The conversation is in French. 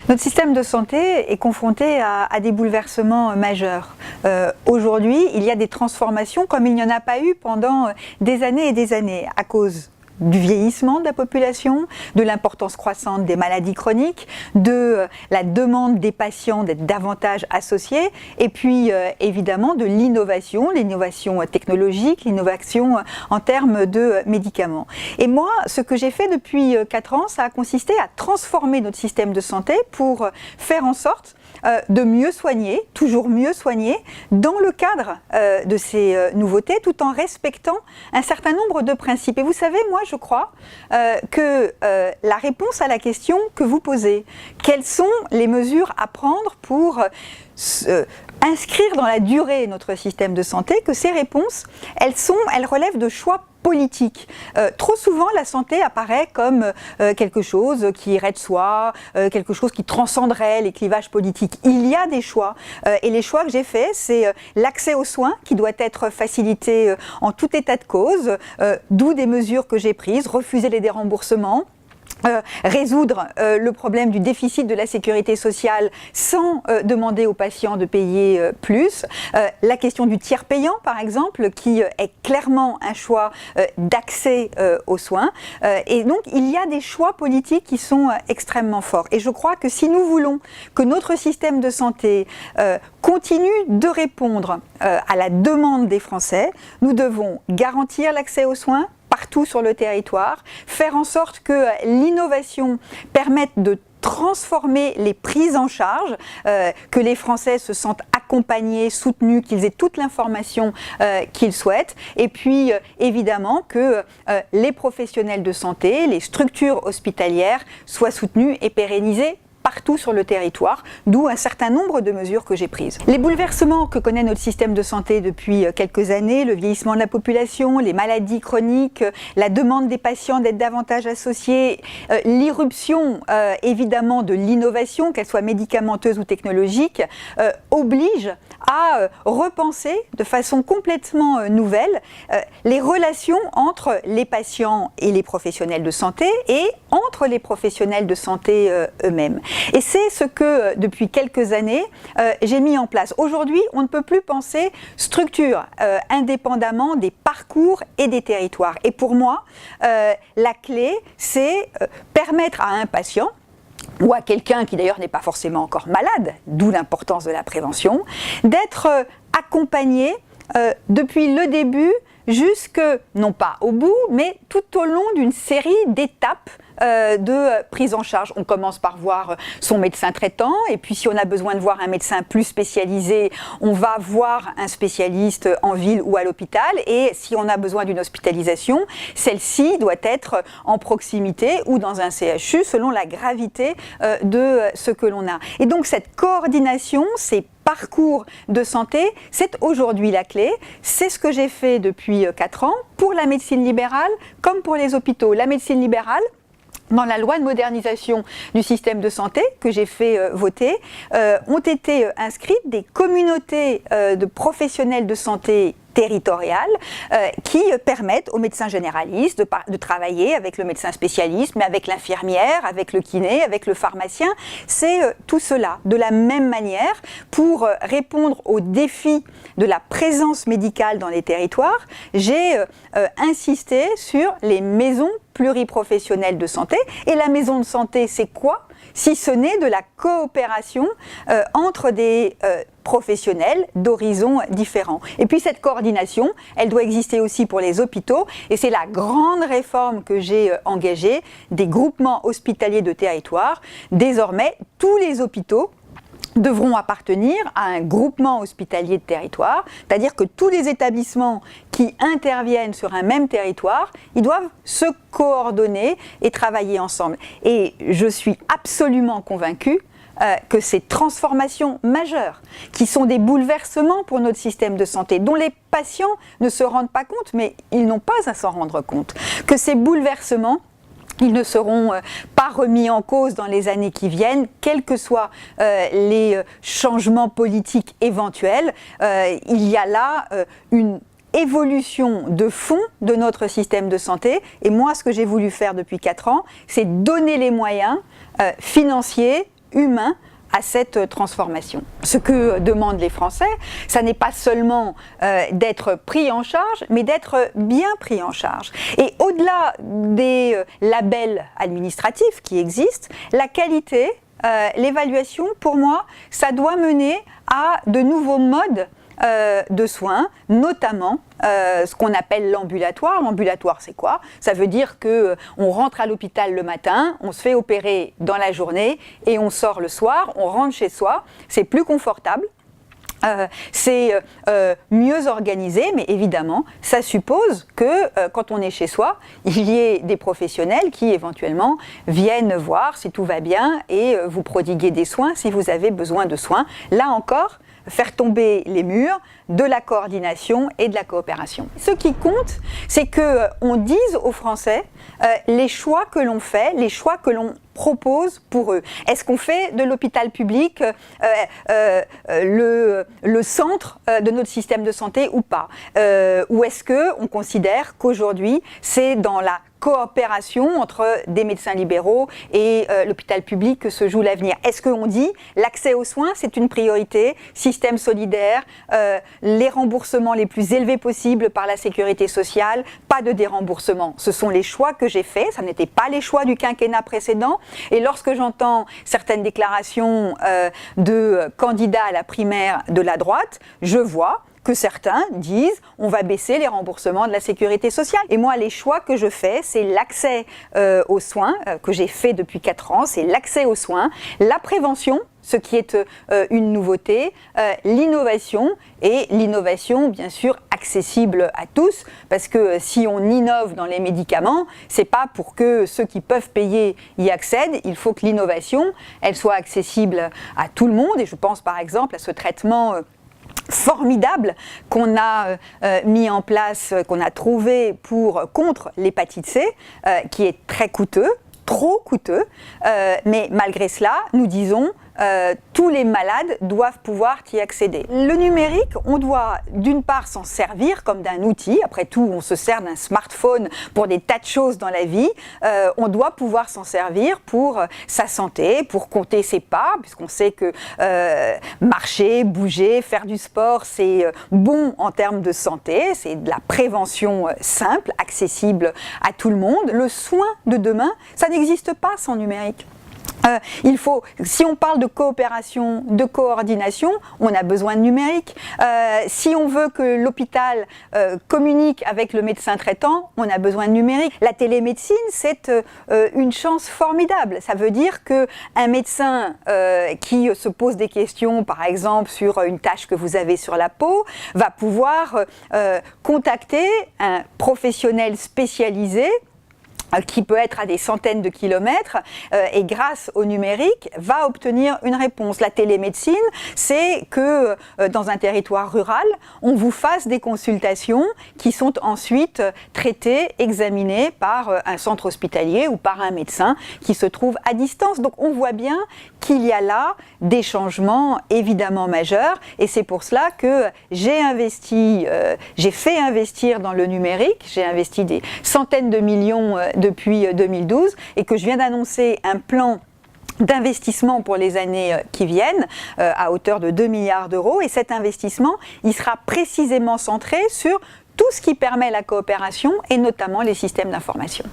Notre système de santé est confronté à des bouleversements majeurs. Aujourd'hui, il y a des transformations comme il n'y en a pas eu pendant des années à cause du vieillissement de la population, de l'importance croissante des maladies chroniques, de la demande des patients d'être davantage associés, et puis évidemment de l'innovation technologique, l'innovation en termes de médicaments. Et moi, ce que j'ai fait depuis 4 ans, ça a consisté à transformer notre système de santé pour faire en sorte de mieux soigner, toujours mieux soigner, dans le cadre de ces nouveautés, tout en respectant un certain nombre de principes. Et vous savez, moi, je crois que la réponse à la question que vous posez, quelles sont les mesures à prendre pour inscrire dans la durée notre système de santé, que ces réponses, elles relèvent de choix politique. Trop souvent, la santé apparaît comme quelque chose qui irait de soi, quelque chose qui transcenderait les clivages politiques. Il y a des choix, et les choix que j'ai faits, c'est l'accès aux soins qui doit être facilité en tout état de cause, d'où des mesures que j'ai prises, refuser les déremboursements, résoudre le problème du déficit de la sécurité sociale sans demander aux patients de payer plus, la question du tiers payant par exemple qui est clairement un choix d'accès aux soins, et donc il y a des choix politiques qui sont extrêmement forts, et je crois que si nous voulons que notre système de santé continue de répondre à la demande des Français, nous devons garantir l'accès aux soins partout sur le territoire, faire en sorte que l'innovation permette de transformer les prises en charge, que les Français se sentent accompagnés, soutenus, qu'ils aient toute l'information qu'ils souhaitent, et puis évidemment que les professionnels de santé, les structures hospitalières soient soutenus et pérennisés partout sur le territoire, d'où un certain nombre de mesures que j'ai prises. Les bouleversements que connaît notre système de santé depuis quelques années, le vieillissement de la population, les maladies chroniques, la demande des patients d'être davantage associés, l'irruption évidemment de l'innovation, qu'elle soit médicamenteuse ou technologique, oblige à repenser de façon complètement nouvelle les relations entre les patients et les professionnels de santé et entre les professionnels de santé eux-mêmes. Et c'est ce que, depuis quelques années, j'ai mis en place. Aujourd'hui, on ne peut plus penser structure indépendamment des parcours et des territoires. Et pour moi, la clé, c'est permettre à un patient, ou à quelqu'un qui d'ailleurs n'est pas forcément encore malade, d'où l'importance de la prévention, d'être accompagné depuis le début jusque, non pas au bout, mais tout au long d'une série d'étapes de prise en charge. On commence par voir son médecin traitant, et puis si on a besoin de voir un médecin plus spécialisé, on va voir un spécialiste en ville ou à l'hôpital, et si on a besoin d'une hospitalisation, celle-ci doit être en proximité ou dans un CHU selon la gravité de ce que l'on a. Et donc cette coordination, ces parcours de santé, c'est aujourd'hui la clé. C'est ce que j'ai fait depuis 4 ans pour la médecine libérale comme pour les hôpitaux. La médecine libérale, dans la loi de modernisation du système de santé que j'ai fait voter, ont été inscrites des communautés de professionnels de santé territoriales qui permettent aux médecins généralistes de travailler avec le médecin spécialiste, mais avec l'infirmière, avec le kiné, avec le pharmacien. C'est tout cela, de la même manière, pour répondre aux défis de la présence médicale dans les territoires. J'ai insisté sur les maisons pluriprofessionnelles de santé. Et la maison de santé, c'est quoi ? Si ce n'est de la coopération entre des professionnels d'horizons différents. Et puis cette coordination, elle doit exister aussi pour les hôpitaux, et c'est la grande réforme que j'ai engagée, des groupements hospitaliers de territoire. Désormais, tous les hôpitaux devront appartenir à un groupement hospitalier de territoire, c'est-à-dire que tous les établissements qui interviennent sur un même territoire, ils doivent se coordonner et travailler ensemble. Et je suis absolument convaincue que ces transformations majeures, qui sont des bouleversements pour notre système de santé, dont les patients ne se rendent pas compte, mais ils n'ont pas à s'en rendre compte, que ces bouleversements, ils ne seront pas remis en cause dans les années qui viennent, quels que soient les changements politiques éventuels. Il y a là une évolution de fond de notre système de santé. Et moi, ce que j'ai voulu faire depuis 4 ans, c'est donner les moyens financiers, humain à cette transformation. Ce que demandent les Français, ça n'est pas seulement d'être pris en charge, mais d'être bien pris en charge. Et au-delà des labels administratifs qui existent, la qualité, l'évaluation, pour moi, ça doit mener à de nouveaux modes de soins, notamment ce qu'on appelle l'ambulatoire. L'ambulatoire, c'est quoi? Ça veut dire qu'on rentre à l'hôpital le matin, on se fait opérer dans la journée et on sort le soir, on rentre chez soi, c'est plus confortable. C'est mieux organisé, mais évidemment, ça suppose que quand on est chez soi, il y ait des professionnels qui éventuellement viennent voir si tout va bien et vous prodiguer des soins si vous avez besoin de soins. Là encore, faire tomber les murs de la coordination et de la coopération. Ce qui compte, c'est qu'on dise aux Français les choix que l'on fait, les choix que l'on propose pour eux. Est-ce qu'on fait de l'hôpital public le centre de notre système de santé ou pas? Ou est-ce qu'on considère qu'aujourd'hui, c'est dans la coopération entre des médecins libéraux et l'hôpital public que se joue l'avenir? Est-ce qu'on dit l'accès aux soins, c'est une priorité, système solidaire, les remboursements les plus élevés possibles par la sécurité sociale, pas de déremboursement? Ce sont les choix que j'ai faits, ça n'était pas les choix du quinquennat précédent. Et lorsque j'entends certaines déclarations de candidats à la primaire de la droite, je vois que certains disent on va baisser les remboursements de la sécurité sociale. Et moi, les choix que je fais, c'est l'accès aux soins, que j'ai fait depuis 4 ans, c'est l'accès aux soins, la prévention, ce qui est une nouveauté, l'innovation, et l'innovation, bien sûr, accessible à tous, parce que si on innove dans les médicaments, c'est pas pour que ceux qui peuvent payer y accèdent, il faut que l'innovation, elle soit accessible à tout le monde, et je pense par exemple à ce traitement formidable qu'on a mis en place, qu'on a trouvé contre l'hépatite C, qui est très coûteux, trop coûteux, mais malgré cela, nous disons tous les malades doivent pouvoir y accéder. Le numérique, on doit d'une part s'en servir comme d'un outil. Après tout, on se sert d'un smartphone pour des tas de choses dans la vie. On doit pouvoir s'en servir pour sa santé, pour compter ses pas, puisqu'on sait que marcher, bouger, faire du sport, c'est bon en termes de santé. C'est de la prévention simple, accessible à tout le monde. Le soin de demain, ça n'existe pas sans numérique. Si on parle de coopération, de coordination, on a besoin de numérique. Si on veut que l'hôpital communique avec le médecin traitant, on a besoin de numérique. La télémédecine, c'est une chance formidable. Ça veut dire qu'un médecin qui se pose des questions, par exemple, sur une tache que vous avez sur la peau, va pouvoir contacter un professionnel spécialisé qui peut être à des centaines de kilomètres et grâce au numérique va obtenir une réponse. La télémédecine, c'est que dans un territoire rural, on vous fasse des consultations qui sont ensuite traitées, examinées par un centre hospitalier ou par un médecin qui se trouve à distance. Donc on voit bien qu'il y a là des changements évidemment majeurs et c'est pour cela que j'ai fait investir dans le numérique, j'ai investi des centaines de millions depuis 2012 et que je viens d'annoncer un plan d'investissement pour les années qui viennent à hauteur de 2 milliards d'euros et cet investissement, il sera précisément centré sur tout ce qui permet la coopération et notamment les systèmes d'information.